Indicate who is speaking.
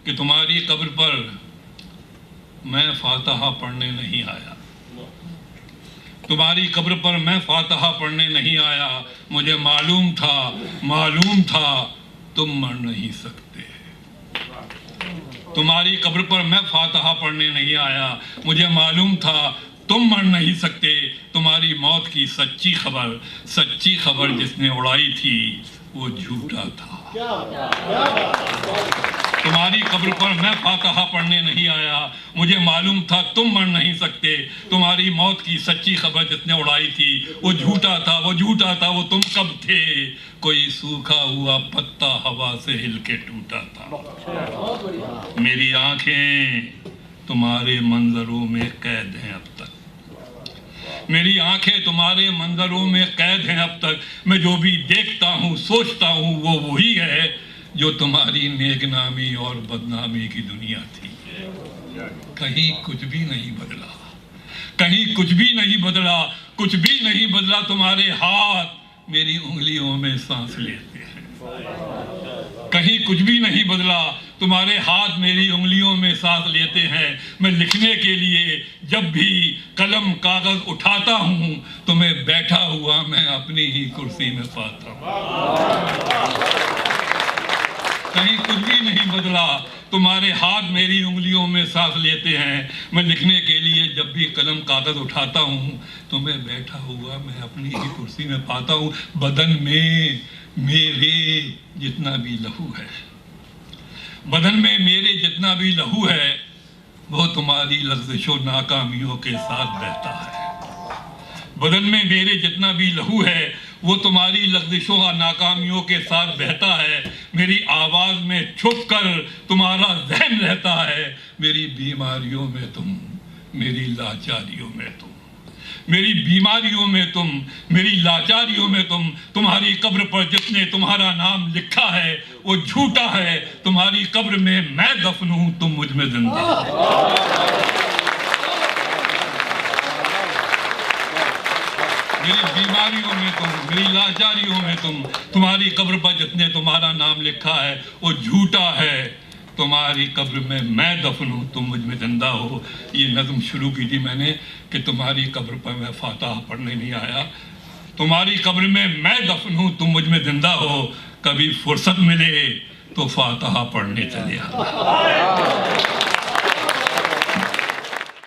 Speaker 1: کہ تمہاری قبر پر میں فاتحہ پڑھنے نہیں آیا، تمہاری قبر پر میں فاتحہ پڑھنے نہیں آیا، مجھے معلوم تھا تم مر نہیں سکتے۔ تمہاری قبر پر میں فاتحہ پڑھنے نہیں آیا، مجھے معلوم تھا تم مر نہیں سکتے۔ تمہاری موت کی سچی خبر جس نے اڑائی تھی وہ جھوٹا تھا۔ تمہاری قبر پر میں فاتحہ پڑھنے نہیں آیا، مجھے معلوم تھا تم مر نہیں سکتے۔ تمہاری موت کی سچی خبر جس نے اڑائی تھی وہ جھوٹا تھا، وہ تم کب تھے؟ کوئی سوکھا ہوا پتا ہوا سے ہل کے ٹوٹا تھا۔ میری آنکھیں تمہارے منظروں میں قید ہیں اب تک، میری آنکھیں تمہارے منظروں میں قید ہیں اب تک۔ میں جو بھی دیکھتا ہوں سوچتا ہوں وہ وہی ہے جو تمہاری نیک نامی اور بدنامی کی دنیا تھی۔ کہیں کچھ بھی نہیں بدلا، کہیں کچھ بھی نہیں بدلا، کچھ بھی نہیں بدلا۔ تمہارے ہاتھ میری انگلیوں میں سانس لیتے ہیں، کہیں کچھ بھی نہیں بدلا۔ تمہارے ہاتھ میری انگلیوں میں سانس لیتے ہیں۔ میں لکھنے کے لیے جب بھی قلم کاغذ اٹھاتا ہوں تمہیں بیٹھا ہوا میں اپنی ہی کرسی میں پاتا ہوں۔ کہیں کچھ بھی نہیں بدلا، تمہارے ہاتھ میری انگلیوں میں سانس لیتے ہیں۔ میں لکھنے کے لیے جب بھی قلم کاغذ اٹھاتا ہوں تمہیں بیٹھا ہوا میں اپنی ہی کرسی میں پاتا ہوں۔ بدن میں میرے جتنا بھی لہو ہے، بدن میں میرے جتنا بھی لہو ہے وہ تمہاری لغزش و ناکامیوں کے ساتھ بہتا ہے۔ بدن میں میرے جتنا بھی لہو ہے وہ تمہاری لغزشوں اور ناکامیوں کے ساتھ بہتا ہے۔ میری آواز میں چھپ کر تمہارا ذہن رہتا ہے۔ میری بیماریوں میں تم، میری لاچاریوں میں تم، میری بیماریوں میں تم، میری لاچاریوں میں تم۔ تمہاری قبر پر جس نے تمہارا نام لکھا ہے وہ جھوٹا ہے۔ تمہاری قبر میں میں دفن ہوں، تم مجھ میں زندہ ہو۔ میری بیماریوں میں تم، میری لاچاریوں میں تم۔ تمہاری قبر پر جس نے تمہارا نام لکھا ہے وہ جھوٹا ہے۔ تمہاری قبر میں میں دفن ہوں، تم مجھ میں زندہ ہو۔ یہ نظم شروع کی تھی میں نے کہ تمہاری قبر پر میں فاتحہ پڑھنے نہیں آیا، تمہاری قبر میں میں دفن ہوں، تم مجھ میں زندہ ہو۔ کبھی فرصت ملے تو فاتحہ پڑھنے چلے آنا۔